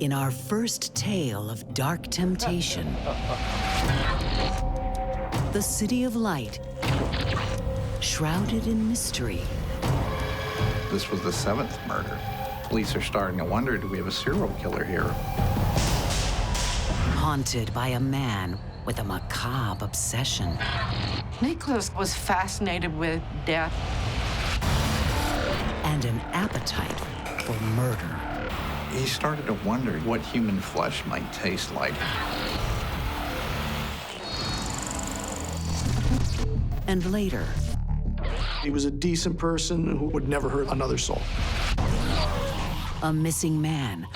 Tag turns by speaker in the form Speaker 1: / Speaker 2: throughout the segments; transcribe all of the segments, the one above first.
Speaker 1: In our first tale of dark temptation, the City of Light, shrouded in mystery.
Speaker 2: This was the 7th murder. Police are starting to wonder, do we have a serial killer here?
Speaker 1: Haunted by a man with a macabre obsession.
Speaker 3: Nico was fascinated with death.
Speaker 1: And an appetite for murder.
Speaker 2: He started to wonder what human flesh might taste like.
Speaker 1: And later,
Speaker 4: he was a decent person who would never hurt another soul.
Speaker 1: A missing man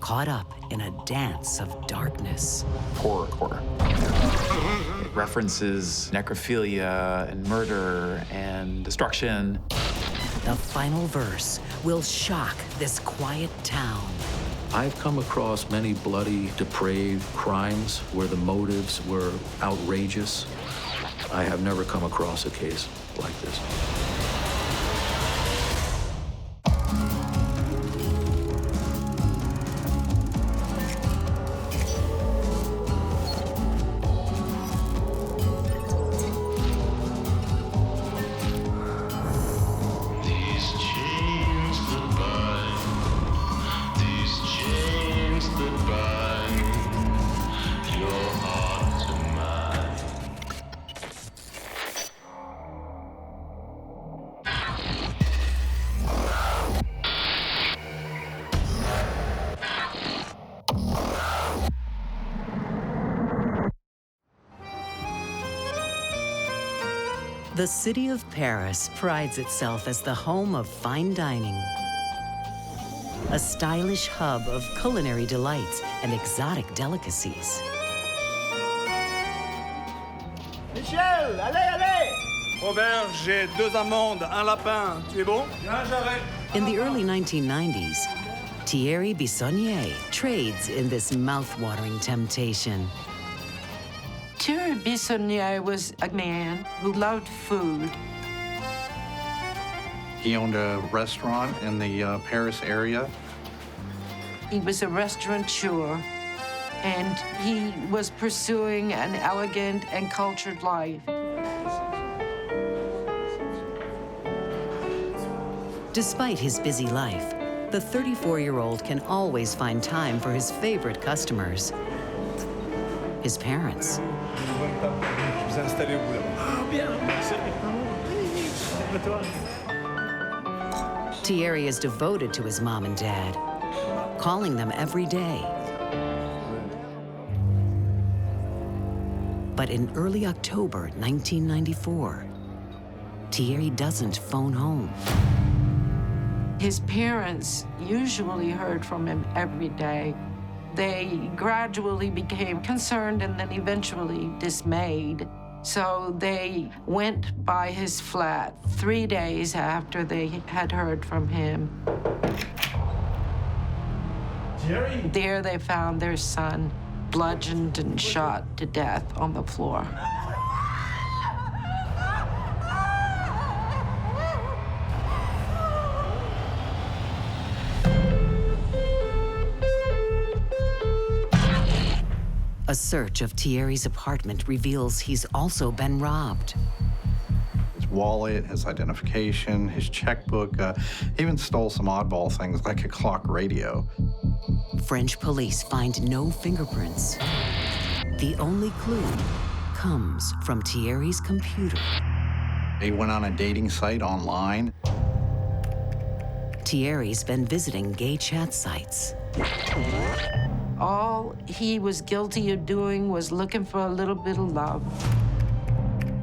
Speaker 1: caught up in a dance of darkness.
Speaker 5: Horror. It references necrophilia and murder and destruction.
Speaker 1: The final verse will shock this quiet town.
Speaker 6: I've come across many bloody, depraved crimes where the motives were outrageous. I have never come across a case like this.
Speaker 1: The city of Paris prides itself as the home of fine dining. A stylish hub of culinary delights and exotic delicacies.
Speaker 7: Michel, allez! Robert, j'ai 2 amandes, un lapin. Tu es bon? Bien, j'arrête.
Speaker 1: In the early 1990s, Thierry Bissonnier trades in this mouth-watering temptation.
Speaker 3: Thierry Bissonnier was a man who loved food.
Speaker 2: He owned a restaurant in the Paris area.
Speaker 3: He was a restaurateur, and he was pursuing an elegant and cultured life.
Speaker 1: Despite his busy life, the 34-year-old can always find time for his favorite customers, his parents. Thierry is devoted to his mom and dad, calling them every day. But in early October 1994, Thierry doesn't phone home.
Speaker 3: His parents usually heard from him every day. They gradually became concerned and then eventually dismayed. So they went by his flat 3 days after they had heard from him.
Speaker 7: Jerry?
Speaker 3: There they found their son bludgeoned and shot to death on the floor.
Speaker 1: A search of Thierry's apartment reveals he's also been robbed.
Speaker 2: His wallet, his identification, his checkbook, even stole some oddball things like a clock radio.
Speaker 1: French police find no fingerprints. The only clue comes from Thierry's computer.
Speaker 2: He went on a dating site online.
Speaker 1: Thierry's been visiting gay chat sites.
Speaker 3: All he was guilty of doing was looking for a little bit of love.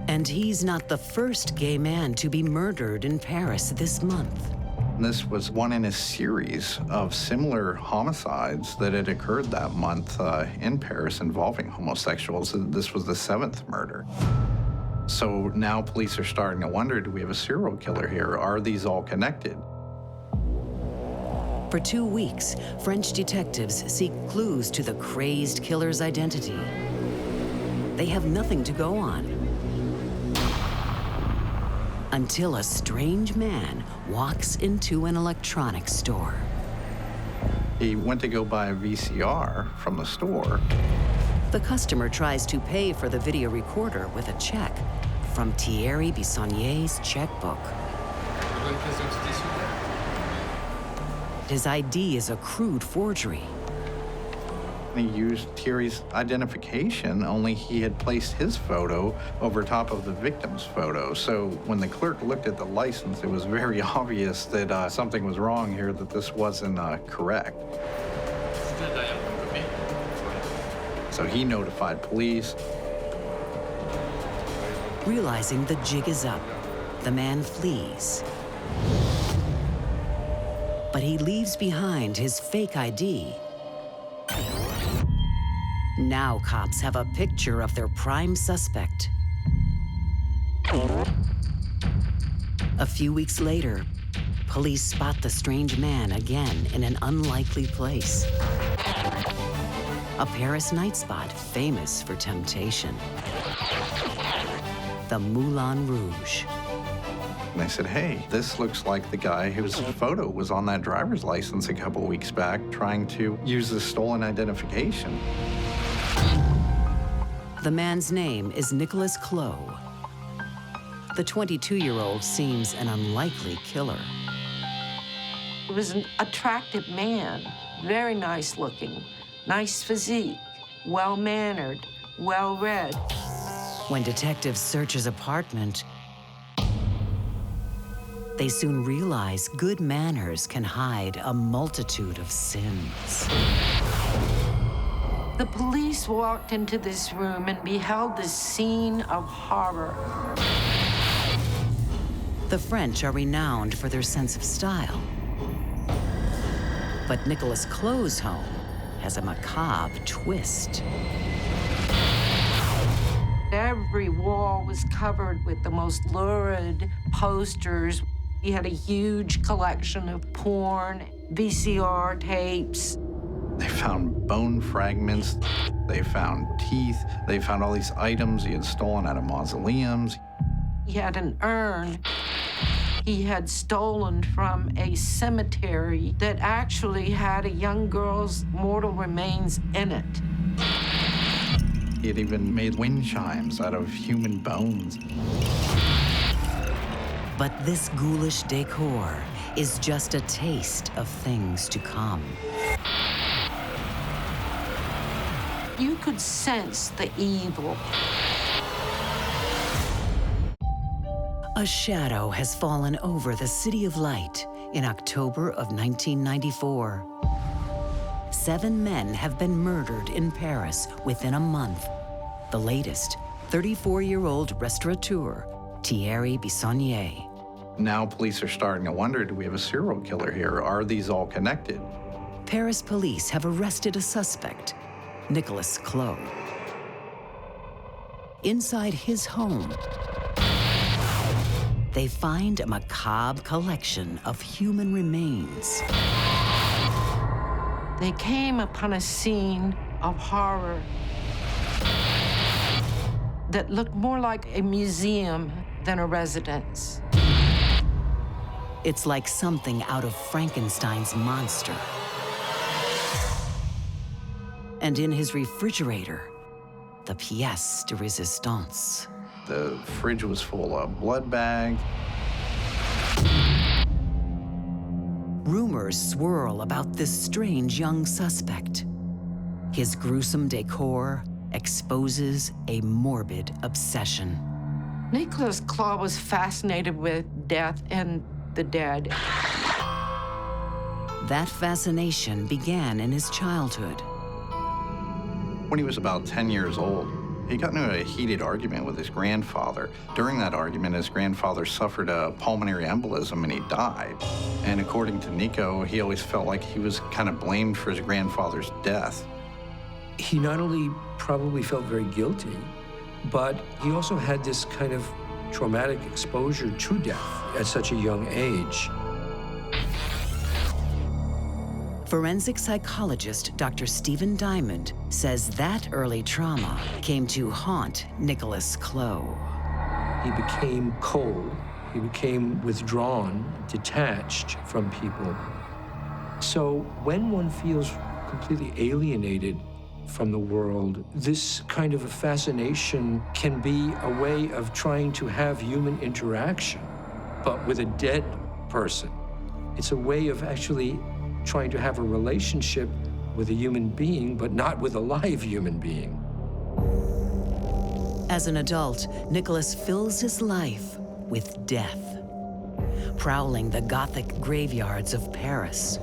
Speaker 1: And he's not the first gay man to be murdered in Paris this month.
Speaker 2: This was one in a series of similar homicides that had occurred that month in Paris involving homosexuals. This was the 7th murder. So now police are starting to wonder, do we have a serial killer here? Are these all connected?
Speaker 1: For 2 weeks, French detectives seek clues to the crazed killer's identity. They have nothing to go on. Until a strange man walks into an electronics store.
Speaker 2: He went to go buy a VCR from the store.
Speaker 1: The customer tries to pay for the video recorder with a check from Thierry Bissonnier's checkbook. His ID is a crude forgery.
Speaker 2: He used Thierry's identification, only he had placed his photo over top of the victim's photo. So when the clerk looked at the license, it was very obvious that something was wrong here, that this wasn't correct. So he notified police.
Speaker 1: Realizing the jig is up, the man flees. But he leaves behind his fake ID. Now cops have a picture of their prime suspect. A few weeks later, police spot the strange man again in an unlikely place. A Paris night spot famous for temptation. The Moulin Rouge.
Speaker 2: And I said, hey, this looks like the guy whose photo was on that driver's license a couple weeks back trying to use the stolen identification.
Speaker 1: The man's name is Nico Claux. The 22-year-old seems an unlikely killer.
Speaker 3: He was an attractive man, very nice looking, nice physique, well-mannered, well-read.
Speaker 1: When detectives search his apartment, they soon realize good manners can hide a multitude of sins.
Speaker 3: The police walked into this room and beheld this scene of horror.
Speaker 1: The French are renowned for their sense of style. But Nico Claux' home has a macabre twist.
Speaker 3: Every wall was covered with the most lurid posters. He had a huge collection of porn, VCR tapes.
Speaker 2: They found bone fragments, they found teeth, they found all these items he had stolen out of mausoleums.
Speaker 3: He had an urn he had stolen from a cemetery that actually had a young girl's mortal remains in it.
Speaker 2: He had even made wind chimes out of human bones.
Speaker 1: But this ghoulish decor is just a taste of things to come.
Speaker 3: You could sense the evil.
Speaker 1: A shadow has fallen over the City of Light in October of 1994. 7 men have been murdered in Paris within a month. The latest, 34-year-old restaurateur, Thierry Bissonnier.
Speaker 2: Now police are starting to wonder, do we have a serial killer here? Are these all connected?
Speaker 1: Paris police have arrested a suspect, Nico Claux. Inside his home, they find a macabre collection of human remains.
Speaker 3: They came upon a scene of horror that looked more like a museum than a residence.
Speaker 1: It's like something out of Frankenstein's monster. And in his refrigerator, the pièce de résistance.
Speaker 2: The fridge was full of blood bags.
Speaker 1: Rumors swirl about this strange young suspect. His gruesome decor exposes a morbid obsession.
Speaker 3: Nico Claux was fascinated with death and the dead.
Speaker 1: That fascination began in his childhood.
Speaker 2: When he was about 10 years old, he got into a heated argument with his grandfather. During that argument, his grandfather suffered a pulmonary embolism and he died. And according to Nico, he always felt like he was kind of blamed for his grandfather's death.
Speaker 8: He not only probably felt very guilty, but he also had this kind of traumatic exposure to death at such a young age.
Speaker 1: Forensic psychologist Dr. Stephen Diamond says that early trauma came to haunt Nico Claux.
Speaker 8: He became cold. He became withdrawn, detached from people. So when one feels completely alienated from the world, this kind of a fascination can be a way of trying to have human interaction, but with a dead person. It's a way of actually trying to have a relationship with a human being, but not with a live human being.
Speaker 1: As an adult, Nicholas fills his life with death, prowling the Gothic graveyards of Paris.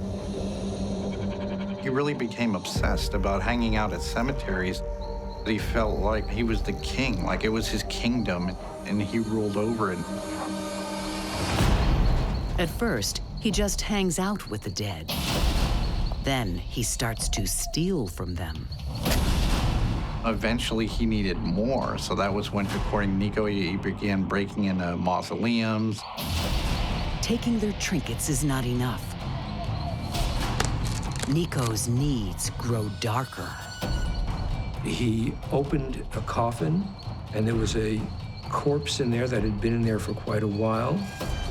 Speaker 2: He really became obsessed about hanging out at cemeteries. He felt like he was the king, like it was his kingdom, and he ruled over it.
Speaker 1: At first, he just hangs out with the dead. Then he starts to steal from them.
Speaker 2: Eventually, he needed more, so that was when, according to Nico, he began breaking into mausoleums.
Speaker 1: Taking their trinkets is not enough. Nico's needs grow darker.
Speaker 8: He opened a coffin, and there was a corpse in there that had been in there for quite a while,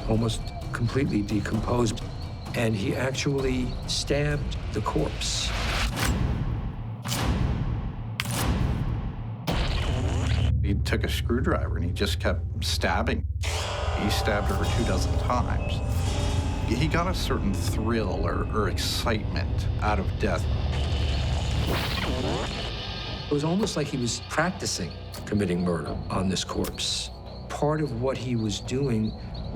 Speaker 8: almost completely decomposed, and he actually stabbed the corpse.
Speaker 2: He took a screwdriver and he just kept stabbing. He stabbed her 24 times. He got a certain thrill or excitement out of death.
Speaker 8: It was almost like he was practicing committing murder on this corpse. Part of what he was doing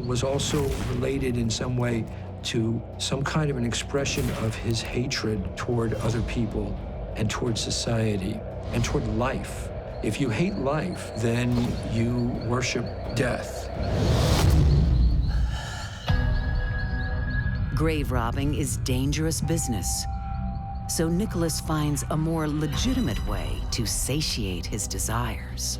Speaker 8: was also related in some way to some kind of an expression of his hatred toward other people and toward society and toward life. If you hate life, then you worship death.
Speaker 1: Grave robbing is dangerous business. So Nicholas finds a more legitimate way to satiate his desires.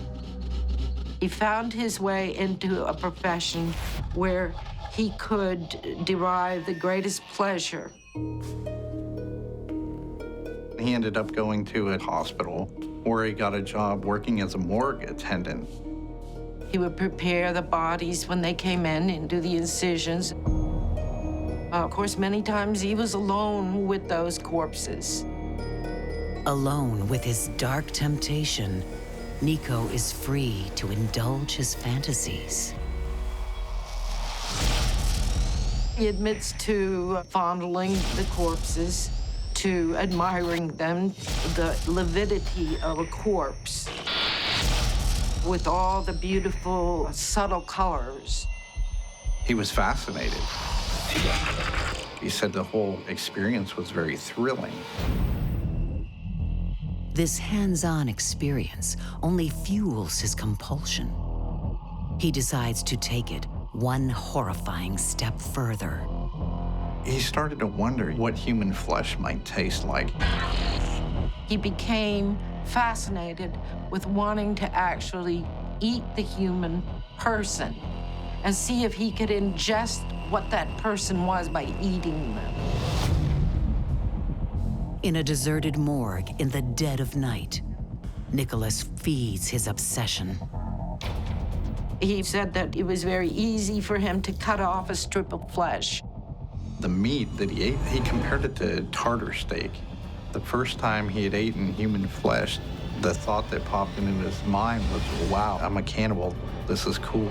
Speaker 3: He found his way into a profession where he could derive the greatest pleasure.
Speaker 2: He ended up going to a hospital where he got a job working as a morgue attendant.
Speaker 3: He would prepare the bodies when they came in and do the incisions. Of course, many times he was alone with those corpses.
Speaker 1: Alone with his dark temptation, Nico is free to indulge his fantasies.
Speaker 3: He admits to fondling the corpses, to admiring them, the lividity of a corpse with all the beautiful, subtle colors.
Speaker 2: He was fascinated. He said the whole experience was very thrilling.
Speaker 1: This hands-on experience only fuels his compulsion. He decides to take it one horrifying step further.
Speaker 2: He started to wonder what human flesh might taste like.
Speaker 3: He became fascinated with wanting to actually eat the human person and see if he could ingest what that person was by eating them.
Speaker 1: In a deserted morgue in the dead of night, Nicholas feeds his obsession.
Speaker 3: He said that it was very easy for him to cut off a strip of flesh.
Speaker 2: The meat that he ate, he compared it to tartar steak. The first time he had eaten human flesh, the thought that popped into his mind was, wow, I'm a cannibal. This is cool.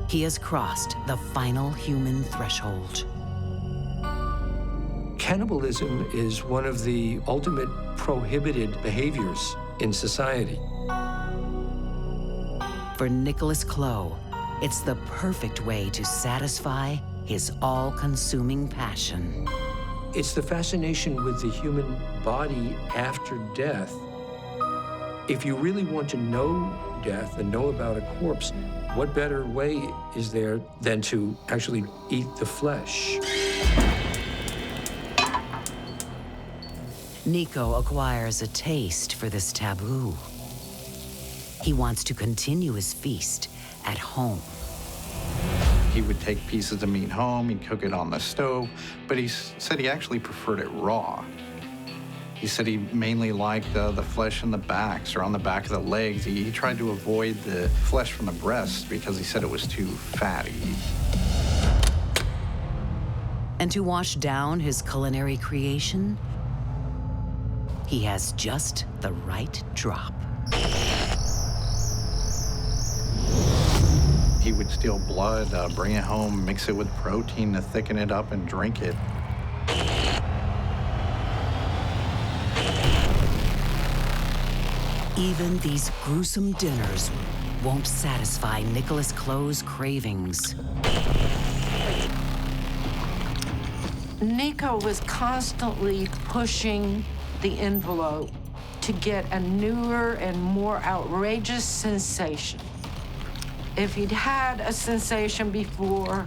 Speaker 1: He has crossed the final human threshold.
Speaker 8: Cannibalism is one of the ultimate prohibited behaviors in society.
Speaker 1: For Nicolas Claux, it's the perfect way to satisfy his all-consuming passion.
Speaker 8: It's the fascination with the human body after death. If you really want to know death and know about a corpse, what better way is there than to actually eat the flesh?
Speaker 1: Nico acquires a taste for this taboo. He wants to continue his feast at home.
Speaker 2: He would take pieces of meat home, he'd cook it on the stove, but he said he actually preferred it raw. He said he mainly liked the flesh in the backs or on the back of the legs. He tried to avoid the flesh from the breast because he said it was too fatty.
Speaker 1: And to wash down his culinary creation, he has just the right drop.
Speaker 2: He would steal blood, bring it home, mix it with protein to thicken it up, and drink it.
Speaker 1: Even these gruesome dinners won't satisfy Nicolas Claux's cravings.
Speaker 3: Nico was constantly pushing the envelope to get a newer and more outrageous sensation. If he'd had a sensation before,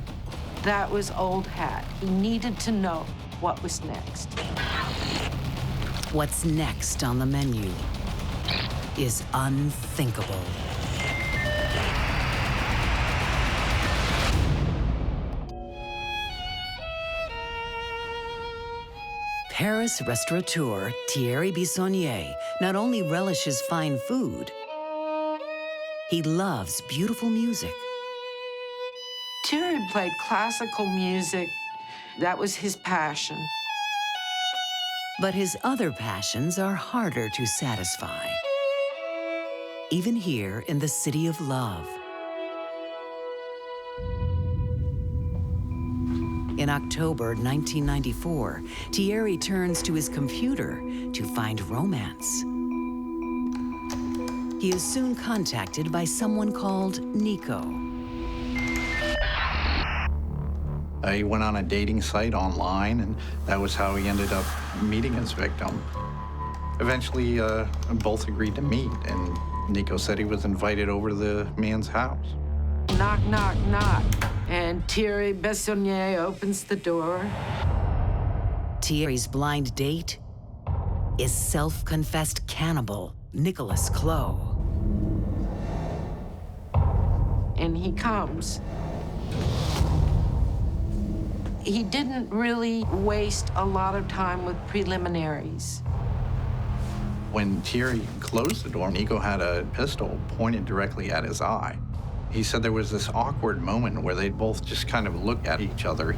Speaker 3: that was old hat. He needed to know what was next.
Speaker 1: What's next on the menu is unthinkable. Paris restaurateur Thierry Bissonnier not only relishes fine food, he loves beautiful music.
Speaker 3: Thierry played classical music. That was his passion.
Speaker 1: But his other passions are harder to satisfy. Even here in the City of Love. In October 1994, Thierry turns to his computer to find romance. He is soon contacted by someone called Nico.
Speaker 2: He went on a dating site online, and that was how he ended up meeting his victim. Eventually, both agreed to meet, and Nico said he was invited over to the man's house.
Speaker 3: Knock, knock, knock. And Thierry Bissonnier opens the door.
Speaker 1: Thierry's blind date is self-confessed cannibal Nicolas Claux.
Speaker 3: And he comes. He didn't really waste a lot of time with preliminaries.
Speaker 2: When Thierry closed the door, Nico had a pistol pointed directly at his eye. He said there was this awkward moment where they both just kind of looked at each other.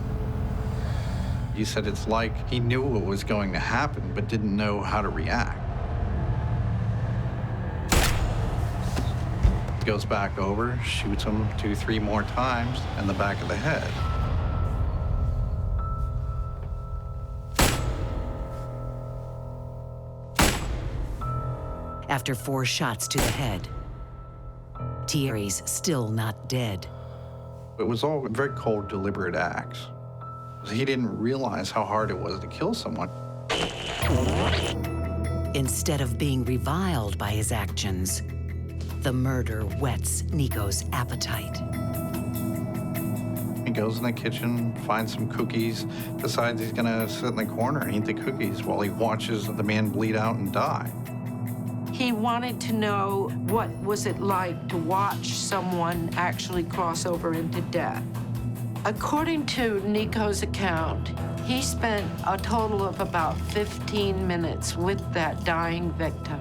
Speaker 2: He said it's like he knew what was going to happen, but didn't know how to react. He goes back over, shoots him 2-3 more times in the back of the head.
Speaker 1: After 4 shots to the head, Thierry's still not dead.
Speaker 2: It was all very cold, deliberate acts. He didn't realize how hard it was to kill someone.
Speaker 1: Instead of being reviled by his actions, the murder whets Nico's appetite.
Speaker 2: He goes in the kitchen, finds some cookies, decides he's gonna sit in the corner and eat the cookies while he watches the man bleed out and die.
Speaker 3: He wanted to know what was it like to watch someone actually cross over into death. According to Nico's account, he spent a total of about 15 minutes with that dying victim,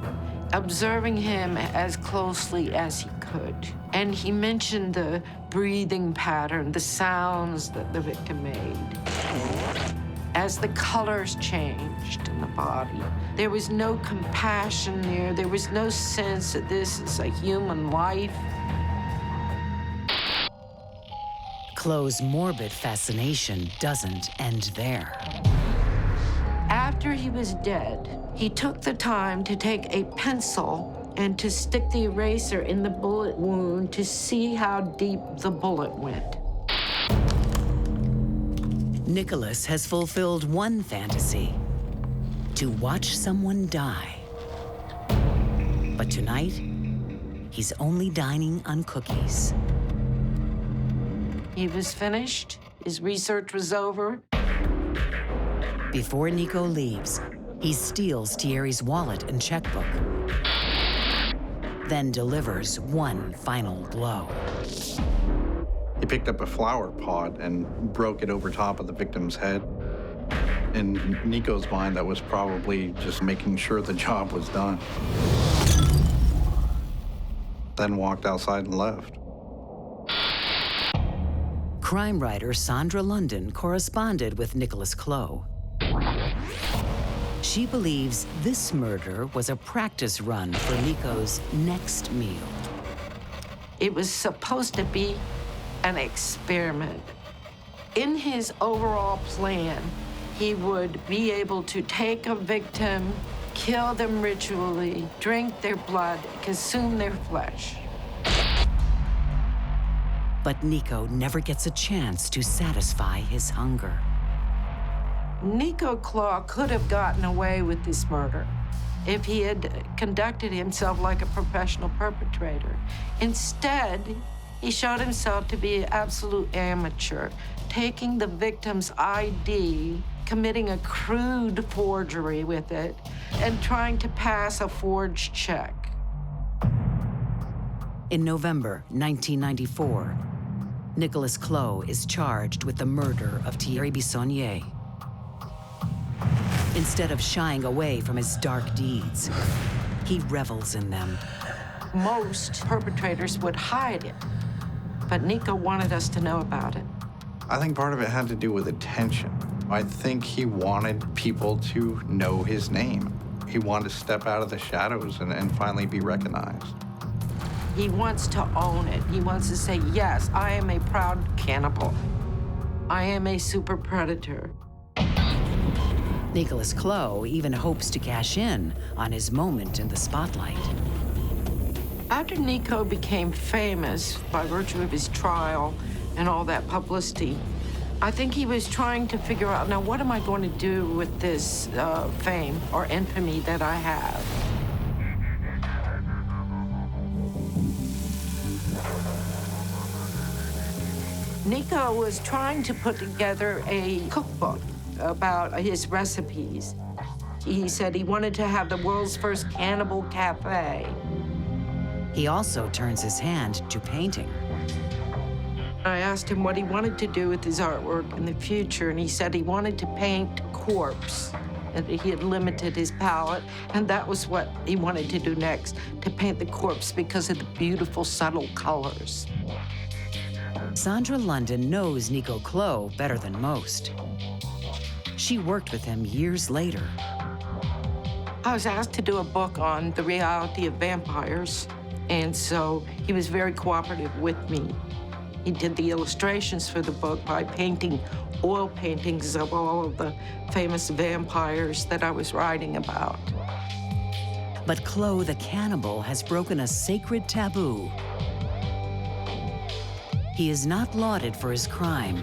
Speaker 3: observing him as closely as he could. And he mentioned the breathing pattern, the sounds that the victim made. As the colors changed in the body, there was no compassion there. There was no sense that this is a human life.
Speaker 1: Claux's morbid fascination doesn't end there.
Speaker 3: After he was dead, he took the time to take a pencil and to stick the eraser in the bullet wound to see how deep the bullet went.
Speaker 1: Nicolas has fulfilled one fantasy: to watch someone die. But tonight, he's only dining on cookies.
Speaker 3: He was finished. His research was over.
Speaker 1: Before Nico leaves, he steals Thierry's wallet and checkbook, then delivers one final blow.
Speaker 2: He picked up a flower pot and broke it over top of the victim's head. In Nico's mind, that was probably just making sure the job was done. Then walked outside and left.
Speaker 1: crime writer Sandra London corresponded with Nicholas Claux. She believes this murder was a practice run for Nico's next meal.
Speaker 3: It was supposed to be an experiment. In his overall plan, he would be able to take a victim, kill them ritually, drink their blood, consume their flesh.
Speaker 1: But Nico never gets a chance to satisfy his hunger.
Speaker 3: Nico Claux could have gotten away with this murder if he had conducted himself like a professional perpetrator. Instead, he showed himself to be an absolute amateur, taking the victim's ID, committing a crude forgery with it, and trying to pass a forged check.
Speaker 1: In November 1994, Nicolas Claux is charged with the murder of Thierry Bissonnier. Instead of shying away from his dark deeds, he revels in them.
Speaker 3: Most perpetrators would hide it, but Nico wanted us to know about it.
Speaker 2: I think part of it had to do with attention. I think he wanted people to know his name. He wanted to step out of the shadows and finally be recognized.
Speaker 3: He wants to own it. He wants to say, yes, I am a proud cannibal. I am a super predator.
Speaker 1: Nicolas Claux even hopes to cash in on his moment in the spotlight.
Speaker 3: After Nico became famous by virtue of his trial and all that publicity, I think he was trying to figure out, now what am I going to do with this fame or infamy that I have? Nico was trying to put together a cookbook about his recipes. He said he wanted to have the world's first cannibal cafe.
Speaker 1: He also turns his hand to painting.
Speaker 3: I asked him what he wanted to do with his artwork in the future, and he said he wanted to paint corpse, and he had limited his palette, and that was what he wanted to do next, to paint the corpse because of the beautiful, subtle colors.
Speaker 1: Sandra London knows Nico Claux better than most. She worked with him years later.
Speaker 3: I was asked to do a book on the reality of vampires, and so he was very cooperative with me. He did the illustrations for the book by painting oil paintings of all of the famous vampires that I was writing about.
Speaker 1: But Khloe the cannibal has broken a sacred taboo. He is not lauded for his crime.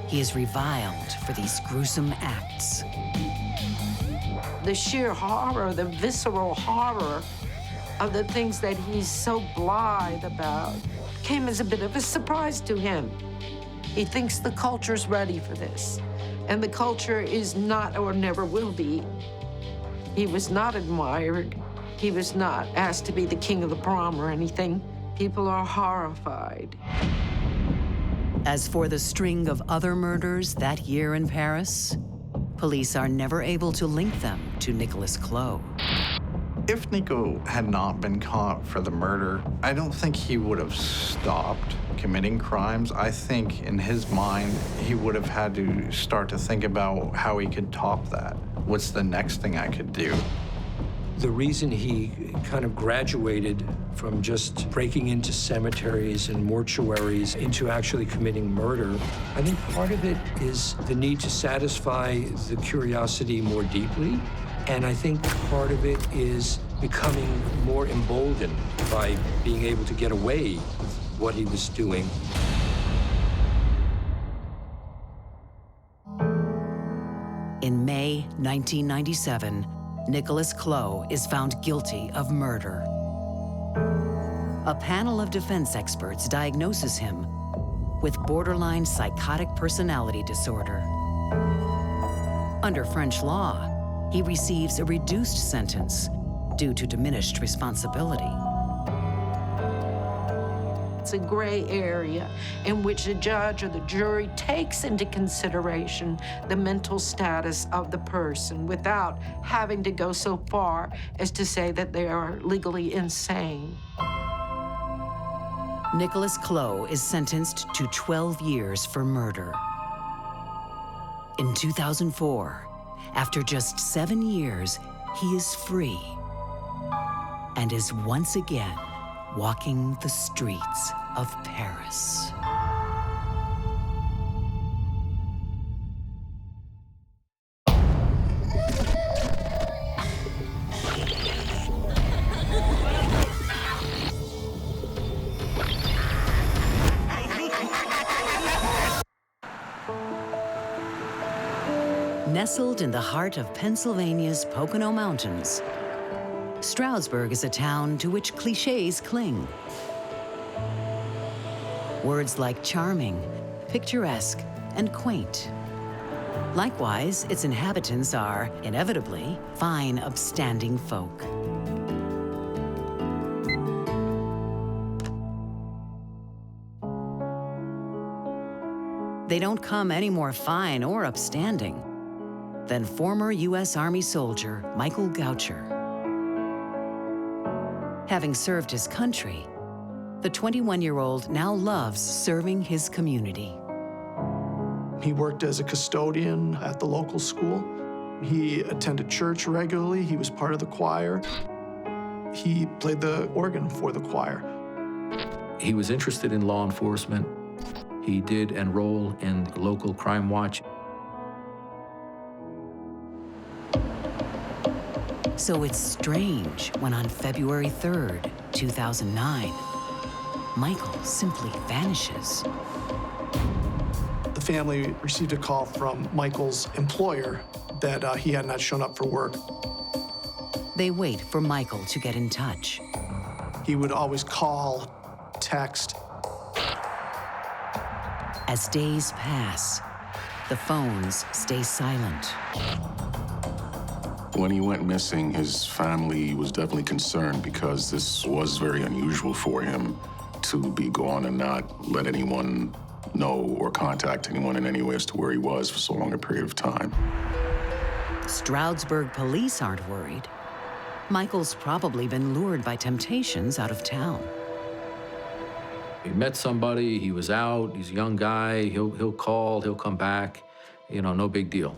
Speaker 1: He is reviled for these gruesome acts.
Speaker 3: The sheer horror, the visceral horror of the things that he's so blithe about came as a bit of a surprise to him. He thinks the culture's ready for this, and the culture is not or never will be. He was not admired. He was not asked to be the king of the prom or anything. People are horrified.
Speaker 1: As for the string of other murders that year in Paris, police are never able to link them to Nicolas Claux.
Speaker 2: If Nico had not been caught for the murder, I don't think he would have stopped committing crimes. I think in his mind, he would have had to start to think about how he could top that. What's the next thing I could do?
Speaker 8: The reason he kind of graduated from just breaking into cemeteries and mortuaries into actually committing murder, I think part of it is the need to satisfy the curiosity more deeply. And I think part of it is becoming more emboldened by being able to get away with what he was doing.
Speaker 1: In May 1997, Nicolas Claux is found guilty of murder. A panel of defense experts diagnoses him with borderline psychotic personality disorder. Under French law, he receives a reduced sentence due to diminished responsibility.
Speaker 3: It's a gray area in which the judge or the jury takes into consideration the mental status of the person without having to go so far as to say that they are legally insane.
Speaker 1: Nico Claux is sentenced to 12 years for murder. In 2004, after just 7 years, he is free and is once again walking the streets of Paris. Nestled in the heart of Pennsylvania's Pocono Mountains, Stroudsburg is a town to which cliches cling. Words like charming, picturesque, and quaint. Likewise, its inhabitants are, inevitably, fine, upstanding folk. They don't come any more fine or upstanding than former U.S. Army soldier Michael Goucher. Having served his country, the 21-year-old now loves serving his community.
Speaker 4: He worked as a custodian at the local school. He attended church regularly. He was part of the choir. He played the organ for the choir.
Speaker 6: He was interested in law enforcement. He did enroll in the local crime watch.
Speaker 1: So it's strange when on February 3rd, 2009, Michael simply vanishes.
Speaker 4: The family received a call from Michael's employer that he had not shown up for work.
Speaker 1: They wait for Michael to get in touch.
Speaker 4: He would always call, text.
Speaker 1: As days pass, the phones stay silent.
Speaker 9: When he went missing, his family was definitely concerned because this was very unusual for him to be gone and not let anyone know or contact anyone in any way as to where he was for so long a period of time.
Speaker 1: Stroudsburg police aren't worried. Michael's probably been lured by temptations out of town.
Speaker 6: He met somebody, he was out, he's a young guy, he'll call, he'll come back, you know, no big deal.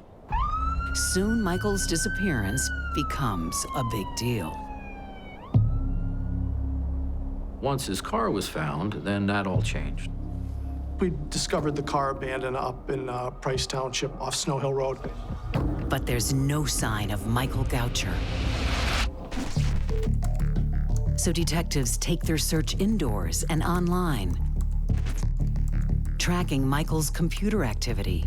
Speaker 1: Soon, Michael's disappearance becomes a big deal.
Speaker 6: Once his car was found, then that all changed.
Speaker 4: We discovered the car abandoned up in Price Township off Snow Hill Road.
Speaker 1: But there's no sign of Michael Goucher. So detectives take their search indoors and online, tracking Michael's computer activity.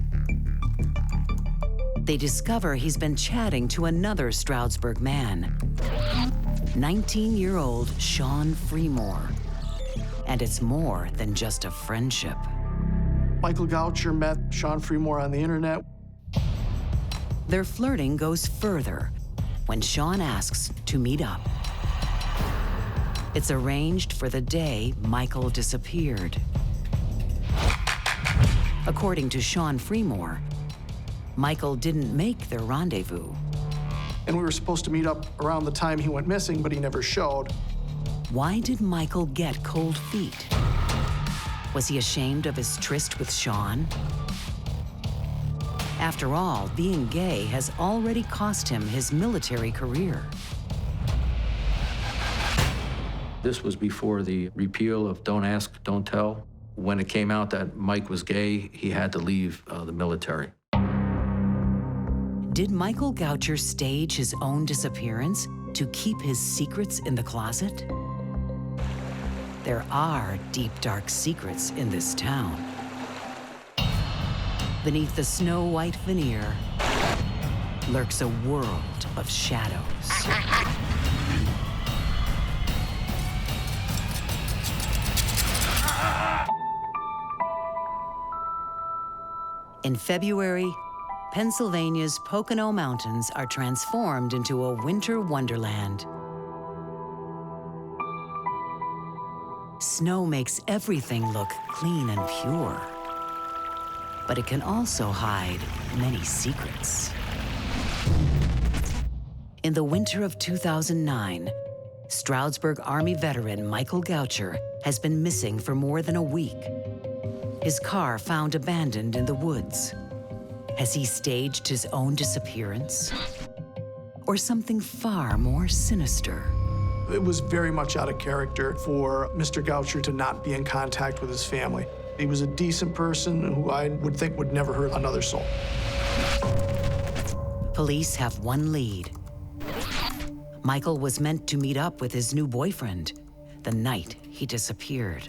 Speaker 1: They discover he's been chatting to another Stroudsburg man, 19-year-old Sean Freemore. And it's more than just a friendship.
Speaker 4: Michael Goucher met Sean Freemore on the internet.
Speaker 1: Their flirting goes further when Sean asks to meet up. It's arranged for the day Michael disappeared. According to Sean Freemore, Michael didn't make their rendezvous.
Speaker 4: And we were supposed to meet up around the time he went missing, but he never showed.
Speaker 1: Why did Michael get cold feet? Was he ashamed of his tryst with Sean? After all, being gay has already cost him his military career.
Speaker 6: This was before the repeal of Don't Ask, Don't Tell. When it came out that Mike was gay, he had to leave the military.
Speaker 1: Did Michael Goucher stage his own disappearance to keep his secrets in the closet? There are deep, dark secrets in this town. Beneath the snow-white veneer lurks a world of shadows. In February, Pennsylvania's Pocono Mountains are transformed into a winter wonderland. Snow makes everything look clean and pure, but it can also hide many secrets. In the winter of 2009, Stroudsburg Army veteran Michael Goucher has been missing for more than a week. His car found abandoned in the woods. Has he staged his own disappearance? Or something far more sinister?
Speaker 4: It was very much out of character for Mr. Goucher to not be in contact with his family. He was a decent person who I would think would never hurt another soul.
Speaker 1: Police have one lead. Michael was meant to meet up with his new boyfriend the night he disappeared.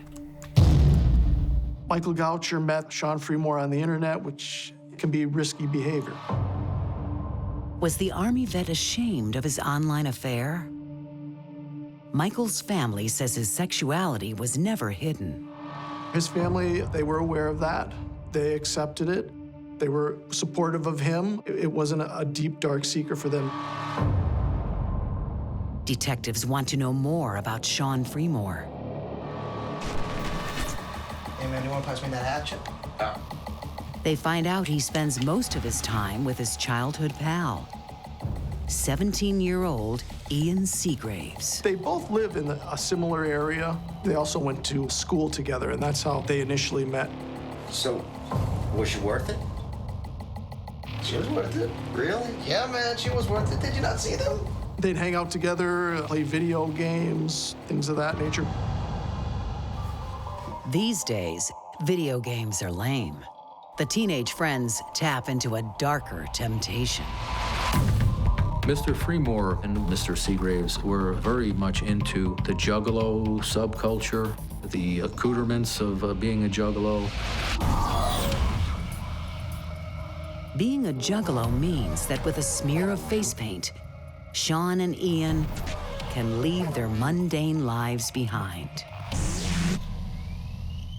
Speaker 4: Michael Goucher met Sean Fremore on the internet, which can be risky behavior.
Speaker 1: Was the Army vet ashamed of his online affair? Michael's family says his sexuality was never hidden.
Speaker 4: His family, they were aware of that. They accepted it. They were supportive of him. It wasn't a deep, dark secret for them.
Speaker 1: Detectives want to know more about Sean Fremore.
Speaker 10: Hey man, you wanna pass me that hatchet?
Speaker 1: They find out he spends most of his time with his childhood pal, 17-year-old Ian Seagraves.
Speaker 4: They both live in a similar area. They also went to school together, and that's how they initially met.
Speaker 10: So, was she worth it? She was worth it? Really? Yeah, man, she was worth it. Did you not see them?
Speaker 4: They'd hang out together, play video games, things of that nature.
Speaker 1: These days, video games are lame. The teenage friends tap into a darker temptation.
Speaker 6: Mr. Fremore and Mr. Seagraves were very much into the Juggalo subculture, the accoutrements of being a Juggalo.
Speaker 1: Being a Juggalo means that with a smear of face paint, Sean and Ian can leave their mundane lives behind.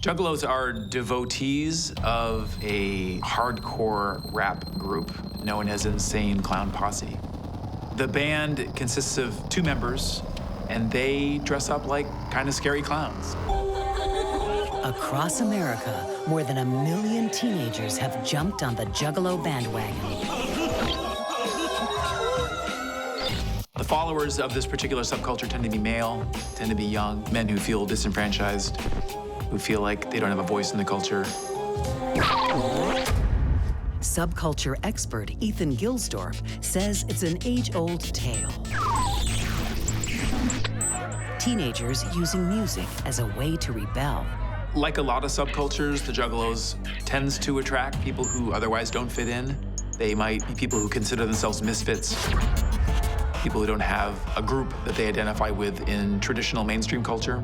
Speaker 5: Juggalos are devotees of a hardcore rap group known as Insane Clown Posse. The band consists of 2 members, and they dress up like kind of scary clowns.
Speaker 1: Across America, more than 1 million teenagers have jumped on the Juggalo bandwagon.
Speaker 5: The followers of this particular subculture tend to be male, tend to be young, men who feel disenfranchised, who feel like they don't have a voice in the culture.
Speaker 1: Subculture expert Ethan Gilsdorf says it's an age-old tale. Teenagers using music as a way to rebel.
Speaker 5: Like a lot of subcultures, the Juggalos tends to attract people who otherwise don't fit in. They might be people who consider themselves misfits, people who don't have a group that they identify with in traditional mainstream culture.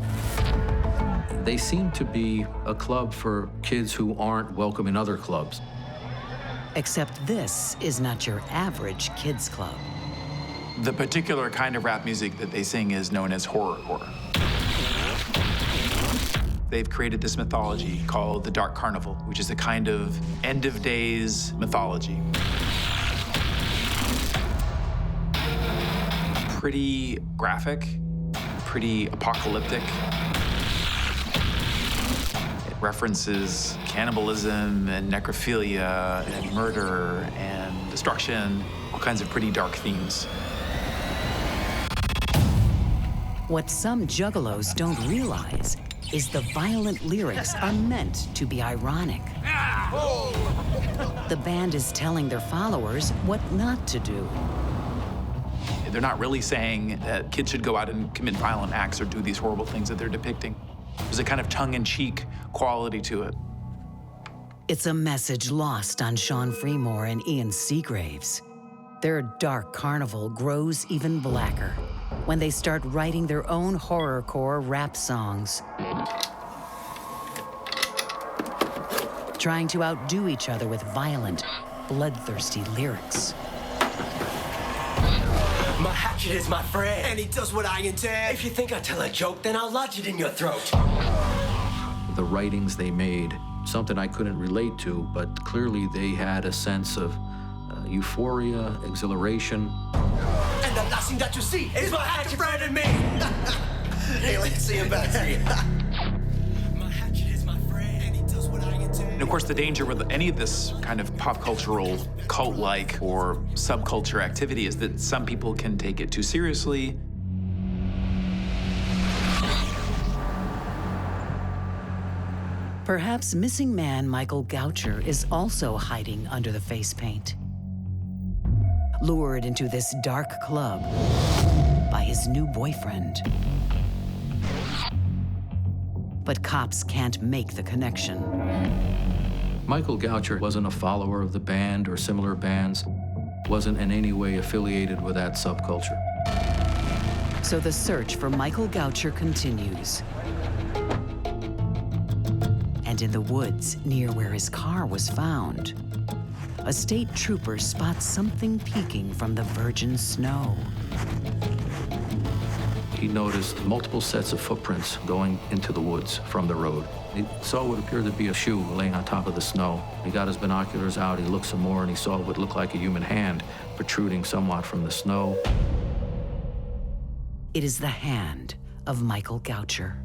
Speaker 6: They seem to be a club for kids who aren't welcome in other clubs.
Speaker 1: Except this is not your average kids club.
Speaker 5: The particular kind of rap music that they sing is known as horrorcore. They've created this mythology called the Dark Carnival, which is a kind of end-of-days mythology. Pretty graphic, pretty apocalyptic. It references cannibalism and necrophilia and murder and destruction, all kinds of pretty dark themes.
Speaker 1: What some Juggalos don't realize is the violent lyrics are meant to be ironic. The band is telling their followers what not to do.
Speaker 5: They're not really saying that kids should go out and commit violent acts or do these horrible things that they're depicting. There's a kind of tongue-in-cheek quality to it.
Speaker 1: It's a message lost on Sean Fremore and Ian Seagraves. Their dark carnival grows even blacker when they start writing their own horrorcore rap songs, trying to outdo each other with violent, bloodthirsty lyrics.
Speaker 11: My hatchet is my friend, and he does what I intend. If you think I tell a joke, then I'll lodge it in your throat.
Speaker 6: The writings they made, something I couldn't relate to, but clearly they had a sense of euphoria, exhilaration.
Speaker 11: And the last thing that you see is my hatchet friend and me. Hey, let's see him back here. My hatchet is my friend, and he does what I intend.
Speaker 5: And of course, the danger with any of this kind of pop cultural, cult-like or subculture activity is that some people can take it too seriously.
Speaker 1: Perhaps missing man Michael Goucher is also hiding under the face paint. Lured into this dark club by his new boyfriend. But cops can't make the connection.
Speaker 6: Michael Goucher wasn't a follower of the band or similar bands, wasn't in any way affiliated with that subculture.
Speaker 1: So the search for Michael Goucher continues. And in the woods near where his car was found, a state trooper spots something peeking from the virgin snow.
Speaker 6: He noticed multiple sets of footprints going into the woods from the road. He saw what appeared to be a shoe laying on top of the snow. He got his binoculars out, he looked some more, and he saw what looked like a human hand protruding somewhat from the snow.
Speaker 1: It is the hand of Michael Goucher.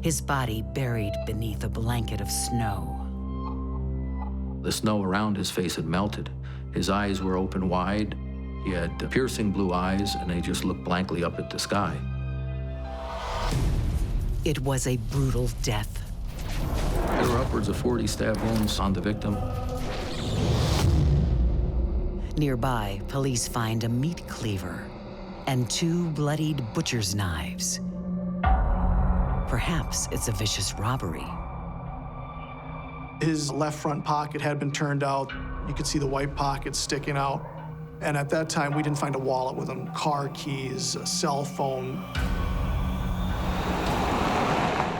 Speaker 1: His body buried beneath a blanket of snow.
Speaker 6: The snow around his face had melted. His eyes were open wide. He had piercing blue eyes, and they just looked blankly up at the sky.
Speaker 1: It was a brutal death.
Speaker 6: There were upwards of 40 stab wounds on the victim.
Speaker 1: Nearby, police find a meat cleaver and 2 bloodied butcher's knives. Perhaps it's a vicious robbery.
Speaker 4: His left front pocket had been turned out. You could see the white pocket sticking out. And at that time, we didn't find a wallet with him, car keys, a cell phone.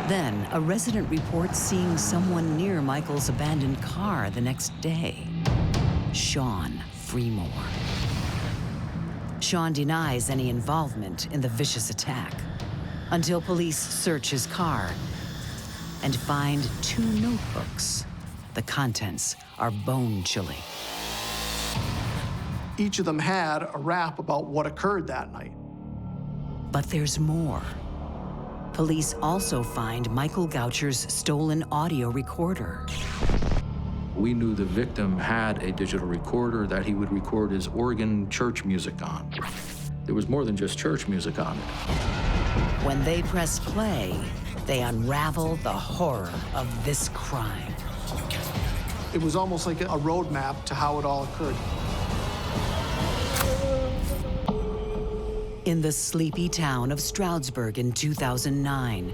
Speaker 1: Then, a resident reports seeing someone near Michael's abandoned car the next day. Sean Freemore. Sean denies any involvement in the vicious attack until police search his car and find 2 notebooks. The contents are bone-chilling.
Speaker 4: Each of them had a rap about what occurred that night.
Speaker 1: But there's more. Police also find Michael Goucher's stolen audio recorder.
Speaker 6: We knew the victim had a digital recorder that he would record his organ church music on. There was more than just church music on it.
Speaker 1: When they press play, they unravel the horror of this crime.
Speaker 4: It was almost like a roadmap to how it all occurred.
Speaker 1: In the sleepy town of Stroudsburg in 2009,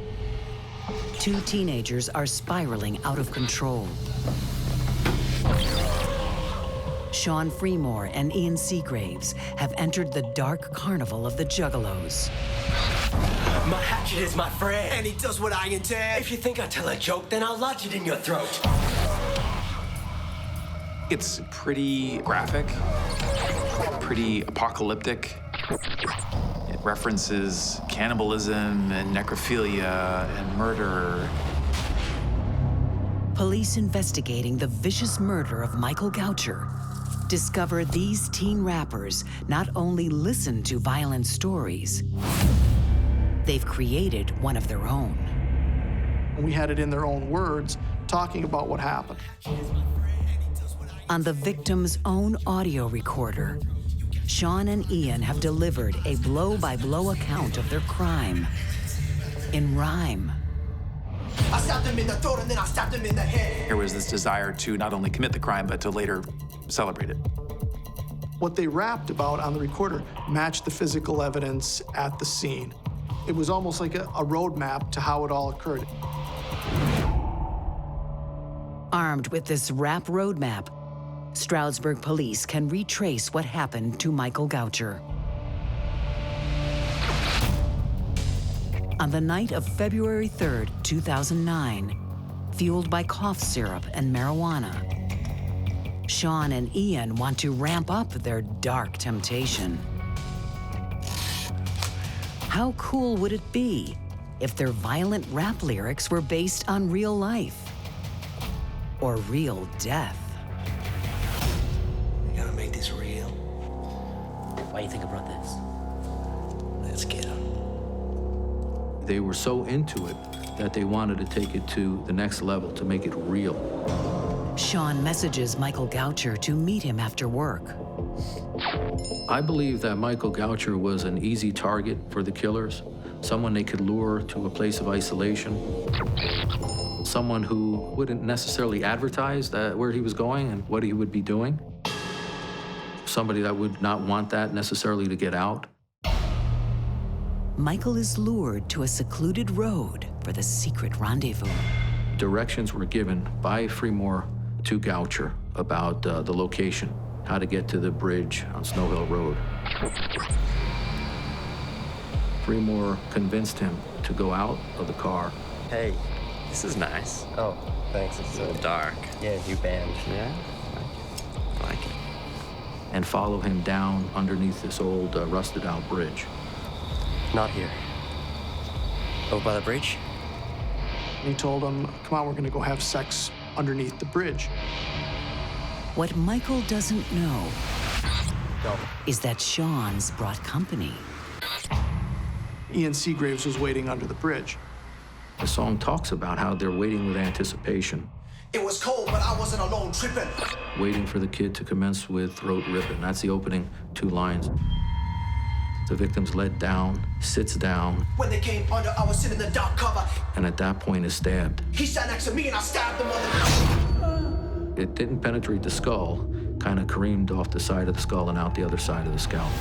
Speaker 1: 2 teenagers are spiraling out of control. Sean Freemore and Ian Seagraves have entered the dark carnival of the Juggalos.
Speaker 11: My hatchet is my friend, and he does what I intend. If you think I tell a joke, then I'll lodge it in your throat.
Speaker 5: It's pretty graphic, pretty apocalyptic. It references cannibalism and necrophilia and murder.
Speaker 1: Police investigating the vicious murder of Michael Goucher discover these teen rappers not only listen to violent stories, they've created one of their own.
Speaker 4: We had it in their own words, talking about what happened.
Speaker 1: On the victim's own audio recorder, Sean and Ian have delivered a blow-by-blow account of their crime in rhyme.
Speaker 11: I stabbed him in the throat and then I stabbed him in the head.
Speaker 5: There was this desire to not only commit the crime, but to later celebrate it.
Speaker 4: What they rapped about on the recorder matched the physical evidence at the scene. It was almost like a roadmap to how it all occurred.
Speaker 1: Armed with this rap roadmap, Stroudsburg police can retrace what happened to Michael Goucher. On the night of February 3rd, 2009, fueled by cough syrup and marijuana, Sean and Ian want to ramp up their dark temptation. How cool would it be if their violent rap lyrics were based on real life or real death?
Speaker 11: We gotta make this real.
Speaker 10: Why do you think I brought this?
Speaker 11: Let's get him.
Speaker 6: They were so into it that they wanted to take it to the next level, to make it real.
Speaker 1: Sean messages Michael Goucher to meet him after work.
Speaker 6: I believe that Michael Goucher was an easy target for the killers. someone they could lure to a place of isolation, someone who wouldn't necessarily advertise where he was going and what he would be doing, somebody that would not want that necessarily to get out.
Speaker 1: Michael is lured to a secluded road for the secret rendezvous.
Speaker 6: Directions were given by Fremore to Goucher about the location, how to get to the bridge on Snow Hill Road. Fremore convinced him to go out of the car.
Speaker 12: Hey, this is nice.
Speaker 10: Oh, thanks. It's
Speaker 12: a little dark.
Speaker 10: Yeah, new band.
Speaker 12: Yeah? I like it.
Speaker 6: And follow him down underneath this old rusted out bridge.
Speaker 10: Not here. Over by the bridge?
Speaker 4: He told him, come on, we're gonna go have sex underneath the bridge.
Speaker 1: What Michael doesn't know is that Sean's brought company.
Speaker 4: Ian Seagraves was waiting under the bridge.
Speaker 6: The song talks about how they're waiting with anticipation.
Speaker 11: It was cold, but I wasn't alone tripping.
Speaker 6: Waiting for the kid to commence with throat ripping. That's the opening 2 lines. The victim's let down, sits down.
Speaker 11: When they came under, I was sitting in the dark cover.
Speaker 6: And at that point is stabbed.
Speaker 11: He sat next to me and I stabbed the mother.
Speaker 6: It didn't penetrate the skull, kind of careened off the side of the skull and out the other side of the scalp.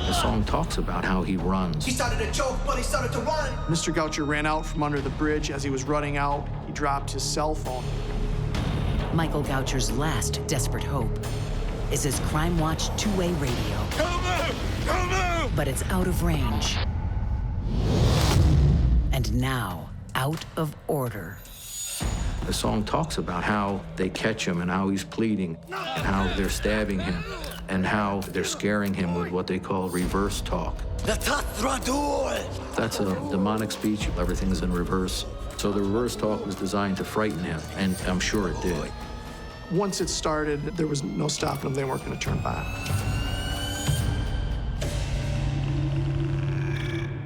Speaker 6: The song talks about how he runs.
Speaker 11: He started to choke, but he started to run.
Speaker 4: Mr. Goucher ran out from under the bridge. As he was running out, he dropped his cell phone.
Speaker 1: Michael Goucher's last desperate hope is his Crime Watch 2-way radio. But it's out of range. And now, out of order.
Speaker 6: The song talks about how they catch him and how he's pleading and how they're stabbing him and how they're scaring him with what they call reverse talk. That's a demonic speech. Everything's in reverse. So the reverse talk was designed to frighten him, and I'm sure it did.
Speaker 4: Once it started, there was no stopping them. They weren't going to turn back.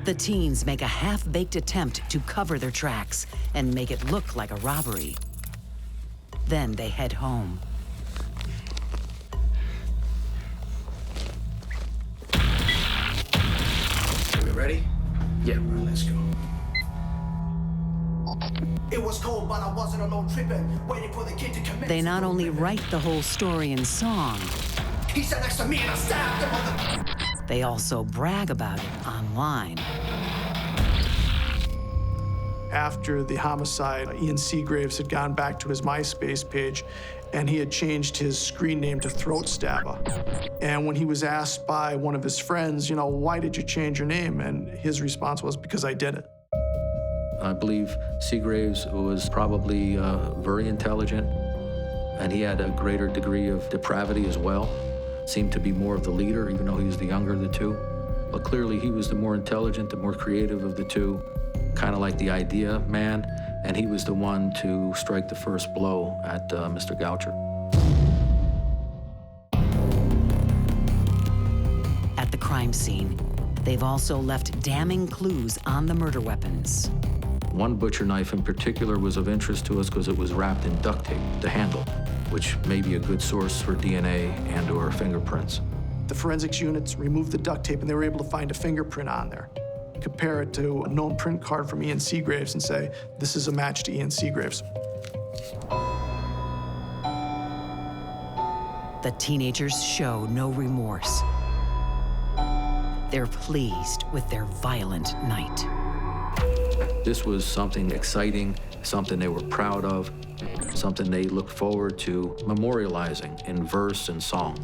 Speaker 1: The teens make a half-baked attempt to cover their tracks and make it look like a robbery. Then they head home.
Speaker 11: We ready?
Speaker 6: Yeah.
Speaker 11: All right, let's go. It was cold, but I wasn't alone tripping, waiting for the kid to commit.
Speaker 1: They not only write the whole story in song,
Speaker 11: He sat next to me and I stabbed the mother.
Speaker 1: they also brag about it online.
Speaker 4: After the homicide, Ian Seagraves had gone back to his MySpace page and he had changed his screen name to Throat Stabber. And when he was asked by one of his friends, you know, why did you change your name? And his response was, because I did it.
Speaker 6: I believe Seagraves was probably very intelligent, and he had a greater degree of depravity as well. Seemed to be more of the leader, even though he was the younger of the two. But clearly he was the more intelligent, the more creative of the two, kind of like the idea man, and he was the one to strike the first blow at Mr. Goucher.
Speaker 1: At the crime scene, they've also left damning clues on the murder weapons.
Speaker 6: One butcher knife in particular was of interest to us because it was wrapped in duct tape, the handle, which may be a good source for DNA and/or fingerprints.
Speaker 4: The forensics units removed the duct tape and they were able to find a fingerprint on there. Compare it to a known print card from Ian Seagraves and say, this is a match to Ian Seagraves.
Speaker 1: The teenagers show no remorse. They're pleased with their violent night.
Speaker 6: This was something exciting, something they were proud of, something they looked forward to memorializing in verse and song.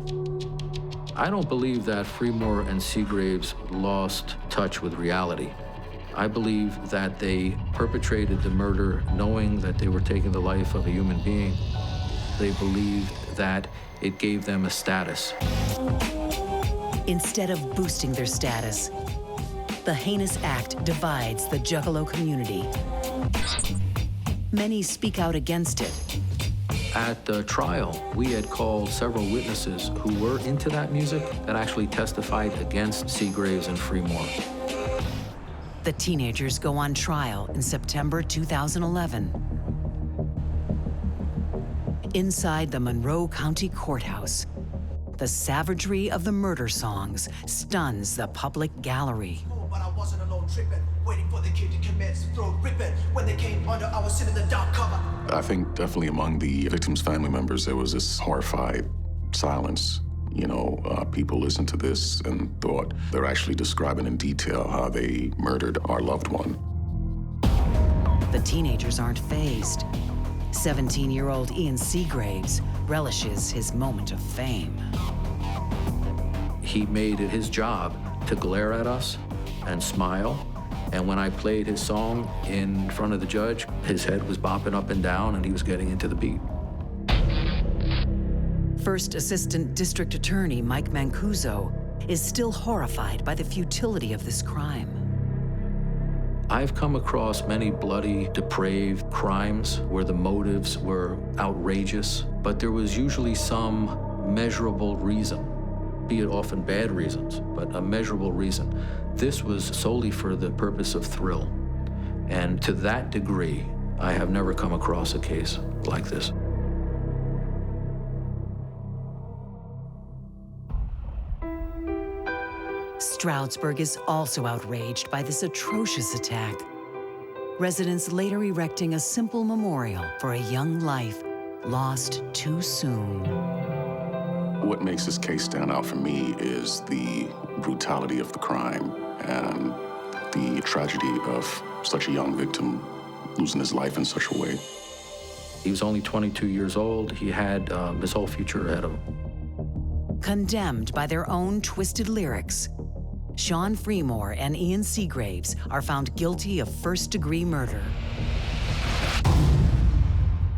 Speaker 6: I don't believe that Fremore and Seagraves lost touch with reality. I believe that they perpetrated the murder knowing that they were taking the life of a human being. They believed that it gave them a status.
Speaker 1: Instead of boosting their status, the heinous act divides the Juggalo community. Many speak out against it.
Speaker 6: At the trial, we had called several witnesses who were into that music that actually testified against Seagraves and Fremore.
Speaker 1: The teenagers go on trial in September 2011. Inside the Monroe County Courthouse, the savagery of the murder songs stuns the public gallery.
Speaker 11: But I wasn't alone tripping, Waiting for the kid to commence to throw ripping when they came under our sin in the dark cover.
Speaker 9: I think definitely among the victims' family members, there was this horrified silence. You know, people listened to this and thought they're actually describing in detail how they murdered our loved one.
Speaker 1: The teenagers aren't fazed. 17-year-old Ian Seagraves relishes his moment of fame.
Speaker 6: He made it his job to glare at us and smile. And when I played his song in front of the judge, his head was bopping up and down and he was getting into the beat.
Speaker 1: First Assistant District Attorney Mike Mancuso is still horrified by the futility of this crime.
Speaker 6: I've come across many bloody, depraved crimes where the motives were outrageous, but there was usually some measurable reason, be it often bad reasons, but a measurable reason. This was solely for the purpose of thrill. And to that degree, I have never come across a case like this.
Speaker 1: Stroudsburg is also outraged by this atrocious attack. Residents later erecting a simple memorial for a young life lost too soon.
Speaker 9: What makes this case stand out for me is the brutality of the crime and the tragedy of such a young victim losing his life in such a way.
Speaker 6: He was only 22 years old. He had his whole future ahead of him.
Speaker 1: Condemned by their own twisted lyrics, Sean Freemore and Ian Seagraves are found guilty of first-degree murder.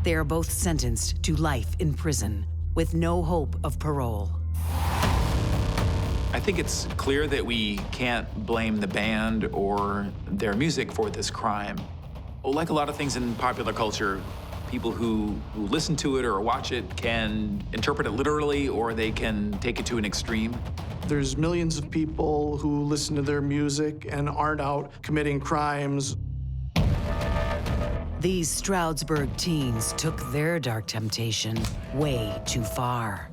Speaker 1: They are both sentenced to life in prison with no hope of parole.
Speaker 5: I think it's clear that we can't blame the band or their music for this crime. Like a lot of things in popular culture, people who listen to it or watch it can interpret it literally, or they can take it to an extreme.
Speaker 4: There's millions of people who listen to their music and aren't out committing crimes.
Speaker 1: These Stroudsburg teens took their dark temptation way too far,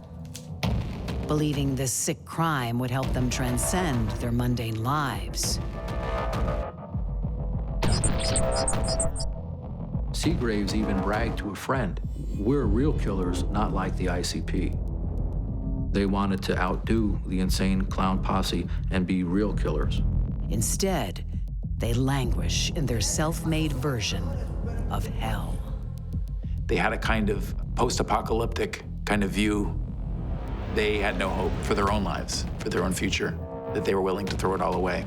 Speaker 1: believing this sick crime would help them transcend their mundane lives.
Speaker 6: Seagraves even bragged to a friend, "We're real killers, not like the ICP." They wanted to outdo the insane clown posse and be real killers.
Speaker 1: Instead, they languish in their self-made version of hell.
Speaker 5: They had a kind of post-apocalyptic kind of view. They had no hope for their own lives, for their own future, that they were willing to throw it all away.